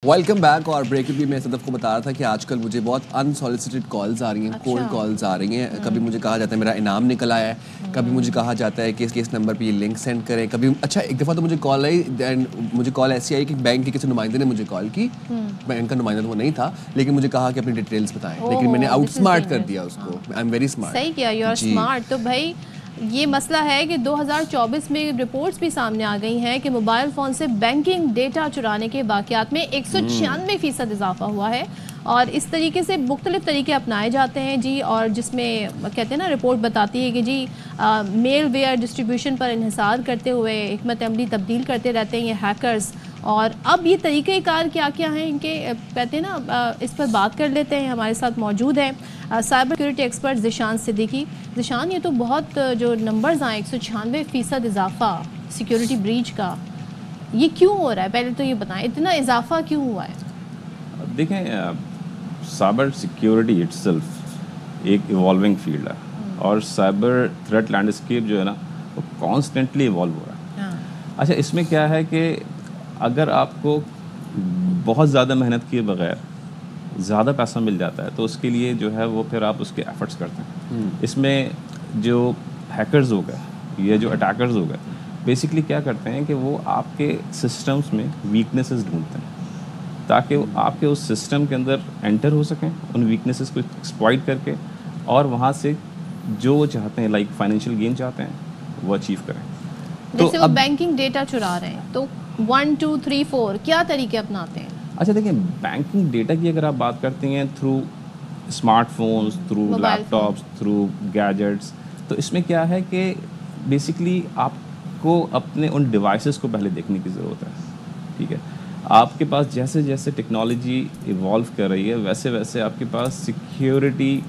Welcome back. اور break بھی میں صدف کو بتا رہا تھا کہ آج کل مجھے بہت انسالیسیٹڈ کالز آ رہی ہیں, کولڈ کالز آ رہی ہیں. کبھی مجھے کہا جاتا ہے میرا انعام نکل آیا ہے, کبھی مجھے کہا جاتا ہے کہ اس نمبر پہ یہ لنک سینڈ کریں. کبھی اچھا ایک دفعہ تو مجھے کال آئی, مجھے کال ایسی آئی کہ بینک کے کسی نمائندے نے مجھے کال کی. بینک کا نمائندہ تو وہ نہیں تھا, لیکن مجھے کہا کہ اپنی ڈیٹیلس بتائیں, لیکن میں نے آؤٹ اسمارٹ کر دیا اس کو. I am very smart. صحیح کیا, یو آر اسمارٹ. تو بھائی یہ مسئلہ ہے کہ 2024 میں رپورٹس بھی سامنے آ گئی ہیں کہ موبائل فون سے بینکنگ ڈیٹا چرانے کے واقعات میں 196% اضافہ ہوا ہے, اور اس طریقے سے مختلف طریقے اپنائے جاتے ہیں جی. اور جس میں کہتے ہیں نا, رپورٹ بتاتی ہے کہ جی میل ویئر ڈسٹریبیوشن پر انحصار کرتے ہوئے حکمت عملی تبدیل کرتے رہتے ہیں یہ ہیکرز. اور اب یہ طریقہ کار کیا کیا ہیں ان کے, کہتے ہیں نا, اس پر بات کر لیتے ہیں. ہمارے ساتھ موجود ہیں cyber security expert Zeeshan Siddiqui. Zeeshan, یہ تو بہت جو نمبرز آئیں 196% اضافہ سیکیورٹی بریچ کا, یہ کیوں ہو رہا ہے؟ پہلے تو یہ بتائیں اتنا اضافہ کیوں ہوا ہے؟ دیکھیں, سائبر سیکیورٹی اٹ سیلف ایک ایوالونگ فیلڈ ہے, اور سائبر تھریٹ لینڈسکیپ جو ہے نا وہ کانسٹنٹلی ایوالو ہو رہا ہے. اچھا, اس میں کیا ہے کہ اگر آپ کو بہت زیادہ محنت کیے بغیر زیادہ پیسہ مل جاتا ہے تو اس کے لیے جو ہے وہ پھر آپ اس کے ایفرٹس کرتے ہیں. اس میں جو ہیکرز ہو گئے یا جو اٹیکرز ہو گئے, بیسکلی کیا کرتے ہیں کہ وہ آپ کے سسٹمز میں ویکنیسز ڈھونڈتے ہیں تاکہ وہ آپ کے اس سسٹم کے اندر انٹر ہو سکیں, ان ویکنیسز کو ایکسپلائٹ کر کے, اور وہاں سے جو وہ چاہتے ہیں, لائک فائنینشیل گین چاہتے ہیں, وہ اچیو کریں. جیسے وہ بینکنگ ڈیٹا چرا رہے ہیں تو 1 2 3 4 کیا طریقے اپناتے ہیں؟ اچھا دیکھیں, بینکنگ ڈیٹا کی اگر آپ بات کرتے ہیں تھرو اسمارٹ فونس, تھرو لیپ ٹاپس, تھرو گیجٹس, تو اس میں کیا ہے کہ بیسکلی آپ کو اپنے ان ڈیوائسز کو پہلے دیکھنے کی ضرورت ہے. ٹھیک ہے, آپ کے پاس جیسے جیسے ٹیکنالوجی ایوالو کر رہی ہے ویسے ویسے آپ کے پاس سیکیورٹی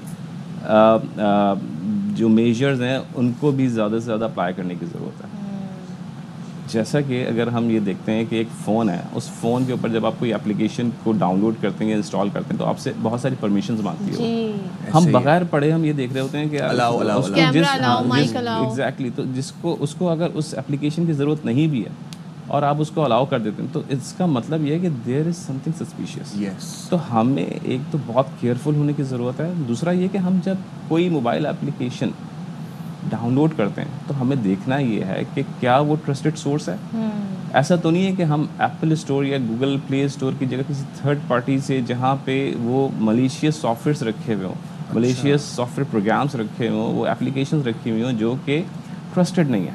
جو میجرز ہیں ان کو بھی زیادہ سے زیادہ اپلائی کرنے کی ضرورت ہے. جیسا کہ اگر ہم یہ دیکھتے ہیں کہ ایک فون ہے, اس فون کے اوپر جب آپ کوئی اپلیکیشن کو ڈاؤن لوڈ کرتے ہیں یا انسٹال کرتے ہیں تو آپ سے بہت ساری پرمیشنز مانگتی ہے. ہم بغیر پڑھے ہم یہ دیکھ رہے ہوتے ہیں کہ ایگزیکٹلی, تو اس کو اگر اس اپلیکیشن کی ضرورت نہیں بھی ہے اور آپ اس کو الاؤ کر دیتے ہیں تو اس کا مطلب یہ ہے کہ دیر از سم تھنگ سسپیشیس. تو ہمیں ایک تو بہت کیئرفل ہونے کی ضرورت ہے. دوسرا یہ کہ ہم جب کوئی موبائل اپلیکیشن ڈاؤن لوڈ کرتے ہیں تو ہمیں دیکھنا یہ ہے کہ کیا وہ ٹرسٹڈ سورس ہے. ایسا تو نہیں ہے کہ ہم ایپل اسٹور یا گوگل پلے اسٹور کی جگہ کسی تھرڈ پارٹی سے, جہاں پہ وہ ملیشیس سافٹ ویئرس رکھے ہوئے ہوں, ملیشیس سافٹ ویئر پروگرامس رکھے ہوئے ہوں, وہ اپلیکیشنز رکھی ہوئی ہوں جو کہ ٹرسٹڈ نہیں ہے,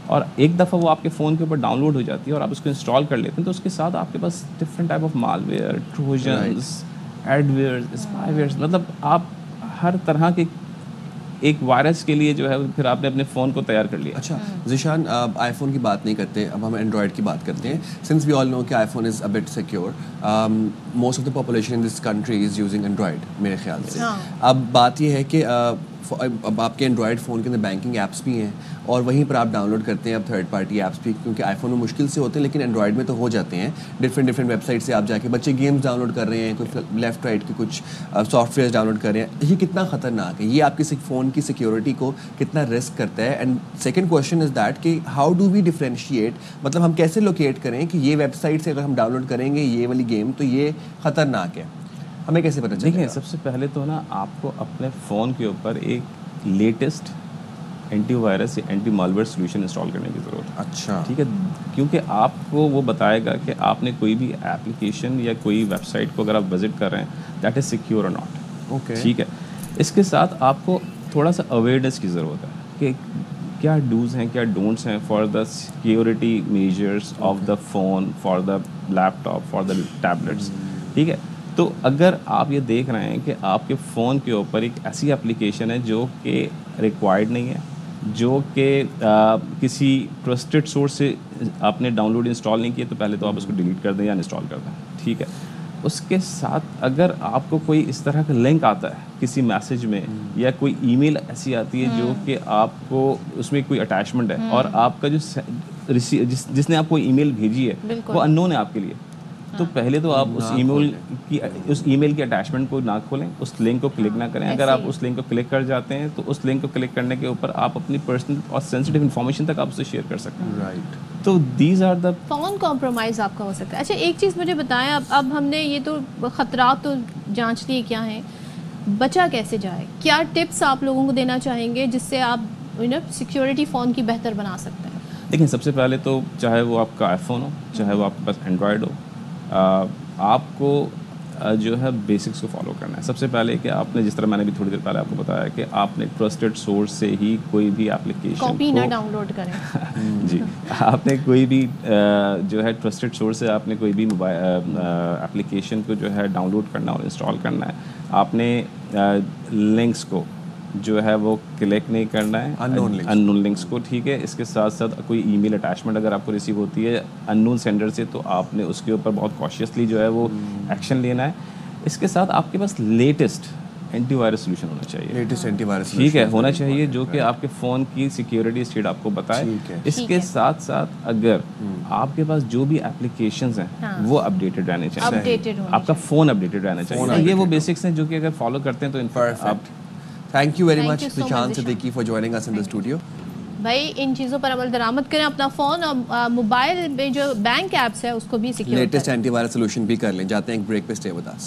اور ایک دفعہ وہ آپ کے فون کے اوپر ڈاؤن لوڈ ہو جاتی ہے اور آپ اس کو انسٹال کر لیتے ہیں, تو اس کے ساتھ آپ کے پاس different type of malware, trojans, adwares, spywares, مطلب آپ ہر طرح کے ایک وائرس کے لیے جو ہے پھر آپ نے اپنے فون کو تیار کر لیا. اچھا ذیشان, آئی فون کی بات نہیں کرتے, اب ہم اینڈرائڈ کی بات کرتے ہیں. سنس وی آل نو کہ iPhone is a bit secure, most of the population in this country is using Android میرے خیال سے. اب بات یہ ہے کہ اب آپ کے اینڈرائڈ فون کے اندر بینکنگ ایپس بھی ہیں, اور وہیں پر آپ ڈاؤن لوڈ کرتے ہیں اب تھرڈ پارٹی ایپس بھی, کیونکہ آئی فون میں مشکل سے ہوتے ہیں لیکن اینڈرائڈ میں تو ہو جاتے ہیں. ڈفرینٹ ویب سائٹ سے آپ جا کے بچے گیمز ڈاؤن لوڈ کر رہے ہیں, کوئی لیفٹ رائٹ کے کچھ سافٹ ویئر ڈاؤن لوڈ کر رہے ہیں. یہ کتنا خطرناک ہے, یہ آپ کے فون کی سیکیورٹی کو کتنا رسک کرتا ہے؟ And second question is that کہ ہاؤ ڈو وی ڈیفرینشیٹ, مطلب ہم کیسے لوکیٹ کریں کہ یہ ویب سائٹ سے اگر ہم ڈاؤن لوڈ کریں گے یہ والی گیم تو یہ خطرناک ہے, ہمیں کیسے پتہ چلے گا؟ دیکھیں, سب سے پہلے تو نا آپ کو اپنے فون کے اوپر ایک لیٹسٹ اینٹی وائرس یا اینٹی مالویئر سولوشن انسٹال کرنے کی ضرورت ہے. اچھا, ٹھیک ہے, کیونکہ آپ کو وہ بتائے گا کہ آپ نے کوئی بھی ایپلیکیشن یا کوئی ویب سائٹ کو اگر آپ وزٹ کر رہے ہیں دیٹ از سیکیور اور ناٹ. اوکے, ٹھیک ہے. اس کے ساتھ آپ کو تھوڑا سا اویئرنیس کی ضرورت ہے کہ کیا ڈوز ہیں, کیا ڈونٹس ہیں for the security measures of the phone, for the laptop, for the tablets. ٹھیک ہے, تو اگر آپ یہ دیکھ رہے ہیں کہ آپ کے فون کے اوپر ایک ایسی اپلیکیشن ہے جو کہ ریکوائرڈ نہیں ہے, جو کہ کسی ٹرسٹڈ سورس سے آپ نے ڈاؤن لوڈ انسٹال نہیں کیا, تو پہلے تو آپ اس کو ڈیلیٹ کر دیں یا انسٹال کر دیں. ٹھیک ہے. اس کے ساتھ اگر آپ کو کوئی اس طرح کا لنک آتا ہے کسی میسج میں, یا کوئی ای میل ایسی آتی ہے جو کہ آپ کو اس میں کوئی اٹیچمنٹ ہے, اور آپ کا جو جس نے آپ کو ای میل بھیجی ہے وہ ان نون ہے آپ کے لیے, تو پہلے تو آپ اس ای میل کی اٹیچمنٹ کو نہ کھولیں, اس لنک کو کلک نہ کریں. اگر آپ اس لنک کو کلک کر جاتے ہیں تو اس لنک کو کلک کرنے کے اوپر آپ اپنی پرسنل اور سینسٹیو انفارمیشن تک آپ اسے شیئر کر سکتے ہیں. رائٹ, تو these are the phone compromise آپ کا ہو سکتا ہے. اچھا ایک چیز مجھے بتائیں, اب ہم نے یہ تو خطرات تو جانچ لیے کیا ہیں, بچا کیسے جائے, کیا ٹپس آپ لوگوں کو دینا چاہیں گے جس سے آپ سیکیورٹی فون کی بہتر بنا سکتے ہیں؟ دیکھیں, سب سے پہلے تو چاہے وہ آپ کا آئی فون ہو, چاہے وہ آپ کے پاس اینڈرائڈ ہو, آپ کو جو ہے بیسکس کو فالو کرنا ہے. سب سے پہلے کہ آپ نے, جس طرح میں نے بھی تھوڑی دیر پہلے آپ کو بتایا, کہ آپ نے ٹرسٹڈ سورس سے ہی کوئی بھی اپلیکیشن کاپی نہ ڈاؤن لوڈ کریں. جی, آپ نے کوئی بھی جو ہے ٹرسٹڈ سورس سے آپ نے کوئی بھی اپلیکیشن کو جو ہے ڈاؤن لوڈ کرنا اور انسٹال کرنا ہے. آپ نے لنکس کو جو ہے وہ کلک نہیں کرنا ہے, ان نون لنکس کو. ٹھیک ہے, اس کے ساتھ ساتھ کوئی ای میل اٹیچمنٹ اگر آپ کو ریسیو ہوتی ہے ان نون سینڈر سے, تو آپ نے اس کے اوپر بہت کاشیسلی جو ہے وہ ایکشن لینا ہے. اس کے ساتھ آپ کے پاس لیٹسٹ اینٹی وائرس سولوشن ہونا چاہیے. لیٹسٹ اینٹی وائرس, ٹھیک ہے, ہونا چاہیے جو کہ آپ کے فون کی سیکیورٹی اسٹیٹ آپ کو بتائے. اس کے ساتھ ساتھ اگر آپ کے پاس جو بھی اپلیکیشنز ہیں وہ اپڈیٹڈ رہنے چاہیے, آپ کا فون اپڈیٹڈ رہنا چاہیے. یہ وہ بیسکس ہیں جو کہ اگر فالو کرتے ہیں تو آپ. Thank you very much, Zishan Siddiqui, for joining us in the studio. بھائی ان چیزوں پر عمل درآمد کریں, اپنا فون اور موبائل میں جو بینک ایپس ہے اس کو بھی سیکیور کریں. لیٹسٹ اینٹی وائرس سولوشن بھی کر لیں. جاتے ہیں ایک بریک پہ, اسٹے ود اس.